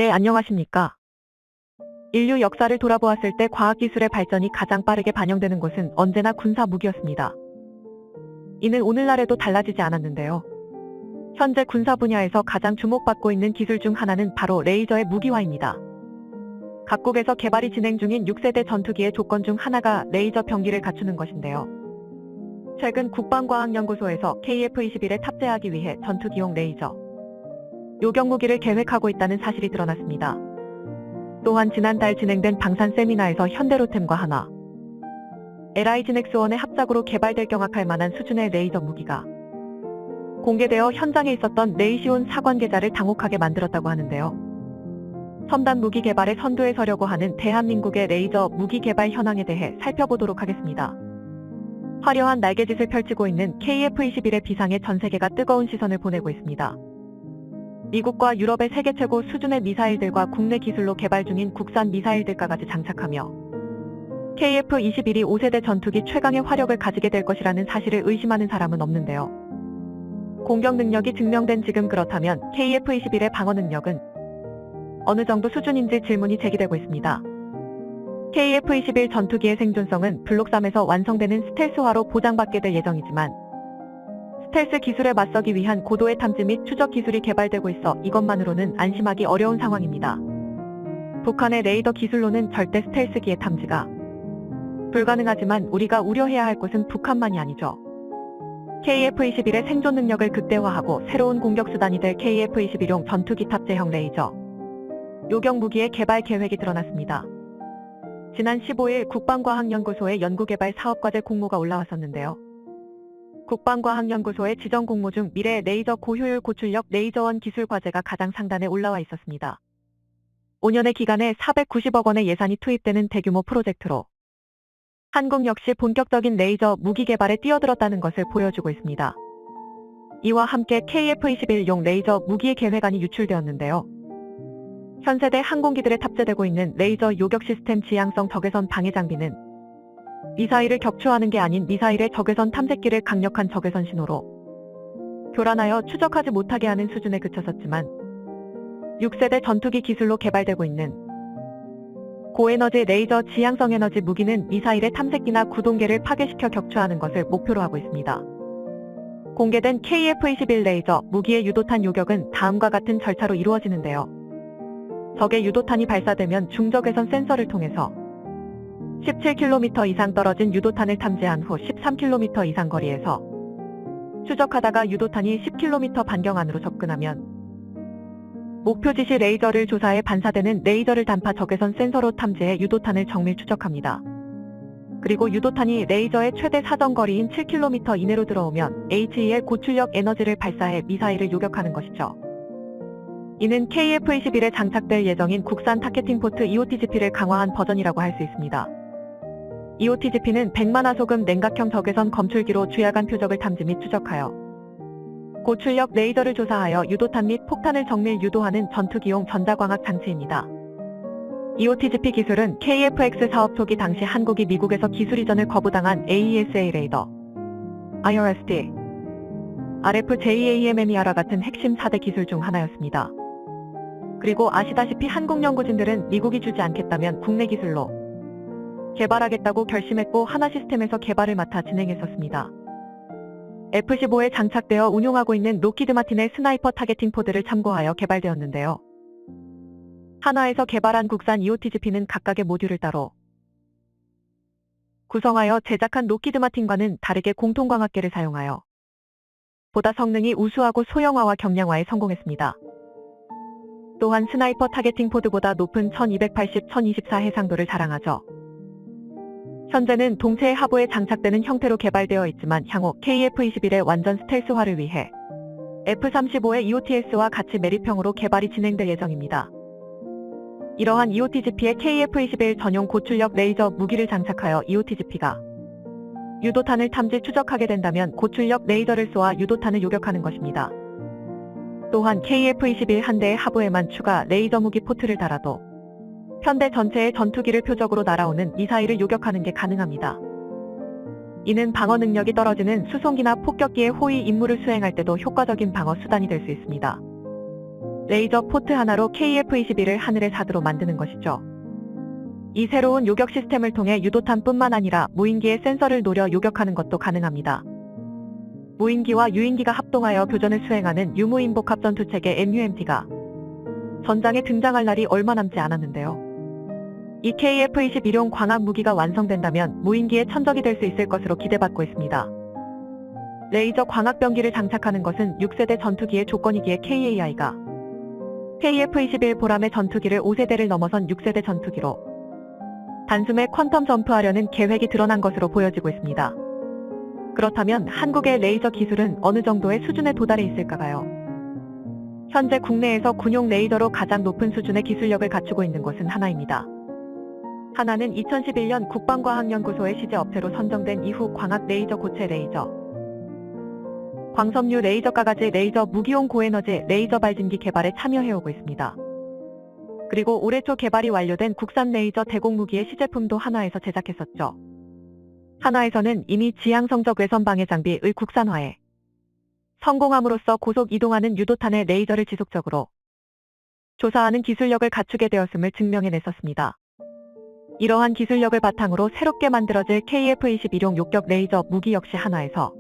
네, 안녕하십니까. 인류 역사를 돌아보았을 때 과학기술의 발전이 가장 빠르게 반영되는 곳은 언제나 군사 무기였습니다. 이는 오늘날에도 달라지지 않았는데요. 현재 군사 분야에서 가장 주목받고 있는 기술 중 하나는 바로 레이저의 무기화입니다. 각국에서 개발이 진행 중인 6세대 전투기의 조건 중 하나가 레이저 병기를 갖추는 것인데요. 최근 국방과학연구소에서 KF-21에 탑재하기 위해 전투기용 레이저 요격무기를 계획하고 있다는 사실이 드러났습니다. 또한 지난달 진행된 방산 세미나에서 현대로템과 한화, LI진엑스원의 합작으로 개발될 경악할 만한 수준의 레이저 무기가 공개되어 현장에 있었던 레이시온 사관계자를 당혹하게 만들었다고 하는데요. 첨단 무기 개발의 선두에 서려고 하는 대한민국의 레이저 무기 개발 현황에 대해 살펴보도록 하겠습니다. 화려한 날개짓을 펼치고 있는 KF-21의 비상에 전 세계가 뜨거운 시선을 보내고 있습니다. 미국과 유럽의 세계 최고 수준의 미사일들과 국내 기술로 개발 중인 국산 미사일들까지 장착하며 KF-21이 5세대 전투기 최강의 화력을 가지게 될 것이라는 사실을 의심하는 사람은 없는데요. 공격 능력이 증명된 지금 그렇다면 KF-21의 방어 능력은 어느 정도 수준인지 질문이 제기되고 있습니다. KF-21 전투기의 생존성은 블록 3에서 완성되는 스텔스화로 보장받게 될 예정이지만 스텔스 기술에 맞서기 위한 고도의 탐지 및 추적 기술이 개발되고 있어 이것만으로는 안심하기 어려운 상황입니다. 북한의 레이더 기술로는 절대 스텔스기의 탐지가 불가능하지만 우리가 우려해야 할 것은 북한만이 아니죠. KF-21의 생존 능력을 극대화하고 새로운 공격 수단이 될 KF-21용 전투기 탑재형 레이저 요격 무기의 개발 계획이 드러났습니다. 지난 15일 국방과학연구소의 연구개발 사업과제 공모가 올라왔었는데요. 국방과학연구소의 지정 공모 중 미래 레이저 고효율 고출력 레이저원 기술 과제가 가장 상단에 올라와 있었습니다. 5년의 기간에 490억 원의 예산이 투입되는 대규모 프로젝트로 한국 역시 본격적인 레이저 무기 개발에 뛰어들었다는 것을 보여주고 있습니다. 이와 함께 KF-21용 레이저 무기의 계획안이 유출되었는데요. 현세대 항공기들에 탑재되고 있는 레이저 요격 시스템 지향성 적외선 방해 장비는 미사일을 격추하는 게 아닌 미사일의 적외선 탐색기를 강력한 적외선 신호로 교란하여 추적하지 못하게 하는 수준에 그쳤었지만 6세대 전투기 기술로 개발되고 있는 고에너지 레이저 지향성 에너지 무기는 미사일의 탐색기나 구동계를 파괴시켜 격추하는 것을 목표로 하고 있습니다. 공개된 KF-21 레이저 무기의 유도탄 요격은 다음과 같은 절차로 이루어지는데요. 적의 유도탄이 발사되면 중적외선 센서를 통해서 17km 이상 떨어진 유도탄을 탐지한 후 13km 이상 거리에서 추적하다가 유도탄이 10km 반경 안으로 접근하면 목표 지시 레이저를 조사해 반사되는 레이저를 단파 적외선 센서로 탐지해 유도탄을 정밀 추적합니다. 그리고 유도탄이 레이저의 최대 사정거리인 7km 이내로 들어오면 HEL 고출력 에너지를 발사해 미사일을 요격하는 것이죠. 이는 KF-21에 장착될 예정인 국산 타겟팅 포트 EOTGP를 강화한 버전이라고 할 수 있습니다. EOTGP는 100만 화소금 냉각형 적외선 검출기로 주야간 표적을 탐지 및 추적하여 고출력 레이저를 조사하여 유도탄 및 폭탄을 정밀 유도하는 전투기용 전자광학 장치입니다. EOTGP 기술은 KF-X 사업 초기 당시 한국이 미국에서 기술 이전을 거부당한 AESA 레이더, IRST, RF-JAMMER와 같은 핵심 4대 기술 중 하나였습니다. 그리고 아시다시피 한국 연구진들은 미국이 주지 않겠다면 국내 기술로 개발하겠다고 결심했고 한화 시스템에서 개발을 맡아 진행했었습니다. F-15에 장착되어 운용하고 있는 로키드 마틴의 스나이퍼 타겟팅 포드를 참고하여 개발되었는데요. 한화에서 개발한 국산 EOTGP는 각각의 모듈을 따로 구성하여 제작한 로키드 마틴과는 다르게 공통광학계를 사용하여 보다 성능이 우수하고 소형화와 경량화에 성공했습니다. 또한 스나이퍼 타겟팅 포드보다 높은 1280, 1024 해상도를 자랑하죠. 현재는 동체의 하부에 장착되는 형태로 개발되어 있지만 향후 KF-21의 완전 스텔스화를 위해 F-35의 EOTS와 같이 매립형으로 개발이 진행될 예정입니다. 이러한 EOTGP의 KF-21 전용 고출력 레이저 무기를 장착하여 EOTGP가 유도탄을 탐지 추적하게 된다면 고출력 레이저를 쏘아 유도탄을 요격하는 것입니다. 또한 KF-21 한 대의 하부에만 추가 레이저 무기 포트를 달아도 편대 전체의 전투기를 표적으로 날아오는 미사일을 요격하는 게 가능합니다. 이는 방어 능력이 떨어지는 수송기나 폭격기의 호위 임무를 수행할 때도 효과적인 방어 수단이 될 수 있습니다. 레이저 포트 하나로 KF-21을 하늘의 사드로 만드는 것이죠. 이 새로운 요격 시스템을 통해 유도탄뿐만 아니라 무인기의 센서를 노려 요격하는 것도 가능합니다. 무인기와 유인기가 합동하여 교전을 수행하는 유무인복합전투체계 MUMT가 전장에 등장할 날이 얼마 남지 않았는데요. 이 KF-21용 광학 무기가 완성된다면 무인기의 천적이 될 수 있을 것으로 기대받고 있습니다. 레이저 광학병기를 장착하는 것은 6세대 전투기의 조건이기에 KAI가 KF-21 보람의 전투기를 5세대를 넘어선 6세대 전투기로 단숨에 퀀텀 점프하려는 계획이 드러난 것으로 보여지고 있습니다. 그렇다면 한국의 레이저 기술은 어느 정도의 수준에 도달해 있을까요? 현재 국내에서 군용 레이저로 가장 높은 수준의 기술력을 갖추고 있는 곳은 하나입니다. 하나는 2011년 국방과학연구소의 시제업체로 선정된 이후 광학 레이저 고체 레이저, 광섬유 레이저 가가지 레이저 무기용 고에너지 레이저 발진기 개발에 참여해오고 있습니다. 그리고 올해 초 개발이 완료된 국산 레이저 대공무기의 시제품도 한화에서 제작했었죠. 한화에서는 이미 지향성적 외선 방해 장비의 국산화에 성공함으로써 고속 이동하는 유도탄의 레이저를 지속적으로 조사하는 기술력을 갖추게 되었음을 증명해냈었습니다. 이러한 기술력을 바탕으로 새롭게 만들어질 KF-21용 요격 레이저 무기 역시 한화에서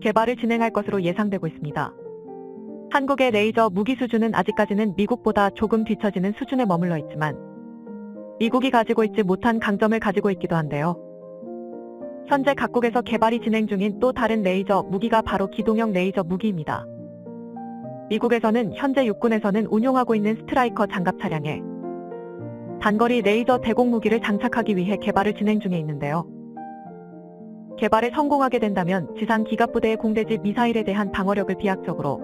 개발을 진행할 것으로 예상되고 있습니다. 한국의 레이저 무기 수준은 아직까지는 미국보다 조금 뒤처지는 수준에 머물러 있지만 미국이 가지고 있지 못한 강점을 가지고 있기도 한데요. 현재 각국에서 개발이 진행 중인 또 다른 레이저 무기가 바로 기동형 레이저 무기입니다. 미국에서는 현재 육군에서는 운용하고 있는 스트라이커 장갑 차량에 단거리 레이저 대공무기를 장착하기 위해 개발을 진행 중에 있는데요. 개발에 성공하게 된다면 지상 기갑부대의 공대지 미사일에 대한 방어력을 비약적으로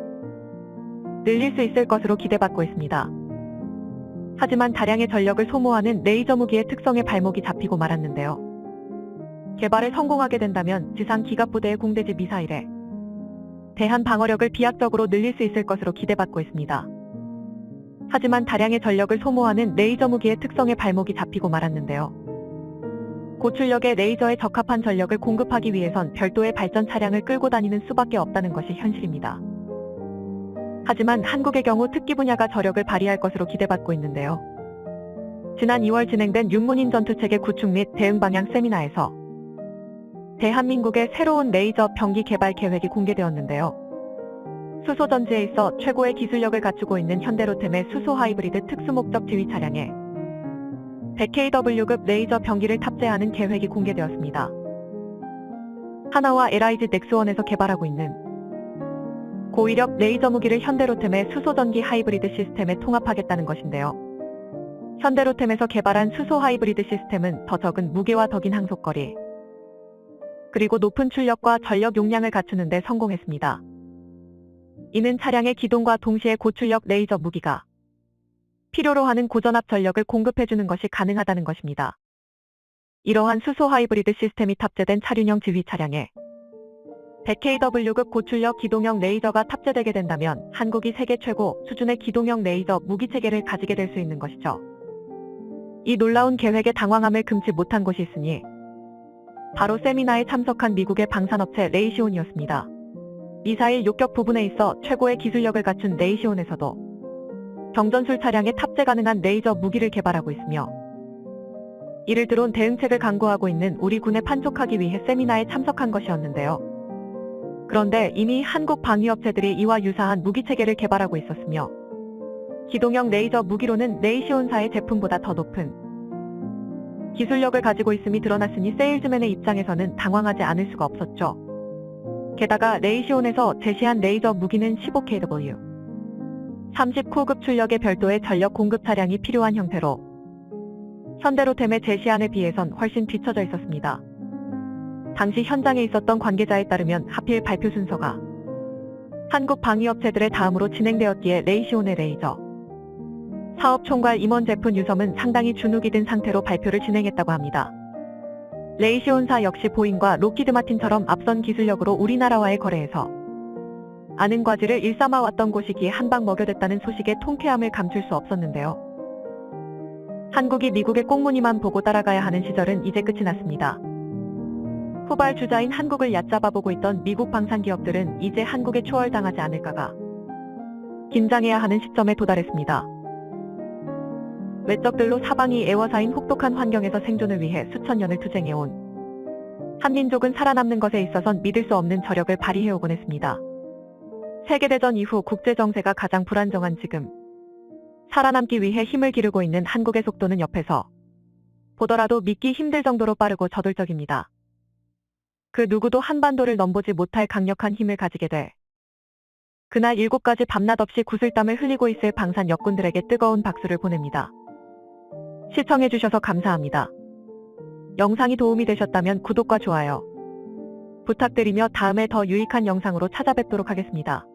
늘릴 수 있을 것으로 기대받고 있습니다. 하지만 다량의 전력을 소모하는 레이저 무기의 특성에 발목이 잡히고 말았는데요. 개발에 성공하게 된다면 지상 기갑부대의 공대지 미사일에 대한 방어력을 비약적으로 늘릴 수 있을 것으로 기대받고 있습니다. 하지만 다량의 전력을 소모하는 레이저 무기의 특성에 발목이 잡히고 말았는데요. 고출력의 레이저에 적합한 전력을 공급하기 위해선 별도의 발전 차량을 끌고 다니는 수밖에 없다는 것이 현실입니다. 하지만 한국의 경우 특기 분야가 저력을 발휘할 것으로 기대받고 있는데요. 지난 2월 진행된 윤문인 전투체계 구축 및 대응 방향 세미나에서 대한민국의 새로운 레이저 병기 개발 계획이 공개되었는데요. 수소전지에 있어 최고의 기술력을 갖추고 있는 현대로템의 수소 하이브리드 특수목적 지휘 차량에 100kW급 레이저 병기를 탑재하는 계획이 공개되었습니다. 하나와 LIG 넥스원에서 개발하고 있는 고위력 레이저 무기를 현대로템의 수소전기 하이브리드 시스템에 통합하겠다는 것인데요. 현대로템에서 개발한 수소 하이브리드 시스템은 더 적은 무게와 더 긴 항속거리, 그리고 높은 출력과 전력 용량을 갖추는 데 성공했습니다. 이는 차량의 기동과 동시에 고출력 레이저 무기가 필요로 하는 고전압 전력을 공급해주는 것이 가능하다는 것입니다. 이러한 수소 하이브리드 시스템이 탑재된 차륜형 지휘 차량에 100kW급 고출력 기동형 레이저가 탑재되게 된다면 한국이 세계 최고 수준의 기동형 레이저 무기체계를 가지게 될 수 있는 것이죠. 이 놀라운 계획에 당황함을 금치 못한 곳이 있으니 바로 세미나에 참석한 미국의 방산업체 레이시온이었습니다. 미사일 요격 부분에 있어 최고의 기술력을 갖춘 레이시온에서도 경전술 차량에 탑재 가능한 레이저 무기를 개발하고 있으며 이를 드론 대응책을 강구하고 있는 우리 군에 판촉하기 위해 세미나에 참석한 것이었는데요. 그런데 이미 한국 방위업체들이 이와 유사한 무기체계를 개발하고 있었으며 기동형 레이저 무기로는 레이시온사의 제품보다 더 높은 기술력을 가지고 있음이 드러났으니 세일즈맨의 입장에서는 당황하지 않을 수가 없었죠. 게다가 레이시온에서 제시한 레이저 무기는 15kW 39급 출력의 별도의 전력 공급 차량이 필요한 형태로 현대로템의 제시안에 비해선 훨씬 뒤처져 있었습니다. 당시 현장에 있었던 관계자에 따르면 하필 발표 순서가 한국 방위업체들의 다음으로 진행되었기에 레이시온의 레이저 사업 총괄 임원 제품 유섬은 상당히 주눅이 든 상태로 발표를 진행했다고 합니다. 레이시온사 역시 보잉과 록히드 마틴처럼 앞선 기술력으로 우리나라와의 거래에서 아는 과지를 일삼아왔던 곳이기에 한방 먹여댔다는 소식에 통쾌함을 감출 수 없었는데요. 한국이 미국의 꽁무니만 보고 따라가야 하는 시절은 이제 끝이 났습니다. 후발 주자인 한국을 얕잡아보고 있던 미국 방산기업들은 이제 한국에 초월당하지 않을까가 긴장해야 하는 시점에 도달했습니다. 외적들로 사방이 애워사인 혹독한 환경에서 생존을 위해 수천 년을 투쟁해온 한민족은 살아남는 것에 있어선 믿을 수 없는 저력을 발휘해오곤 했습니다. 세계대전 이후 국제정세가 가장 불안정한 지금, 살아남기 위해 힘을 기르고 있는 한국의 속도는 옆에서 보더라도 믿기 힘들 정도로 빠르고 저돌적입니다. 그 누구도 한반도를 넘보지 못할 강력한 힘을 가지게 돼 그날 7가지 밤낮 없이 구슬땀을 흘리고 있을 방산 역군들에게 뜨거운 박수를 보냅니다. 시청해주셔서 감사합니다. 영상이 도움이 되셨다면 구독과 좋아요 부탁드리며 다음에 더 유익한 영상으로 찾아뵙도록 하겠습니다.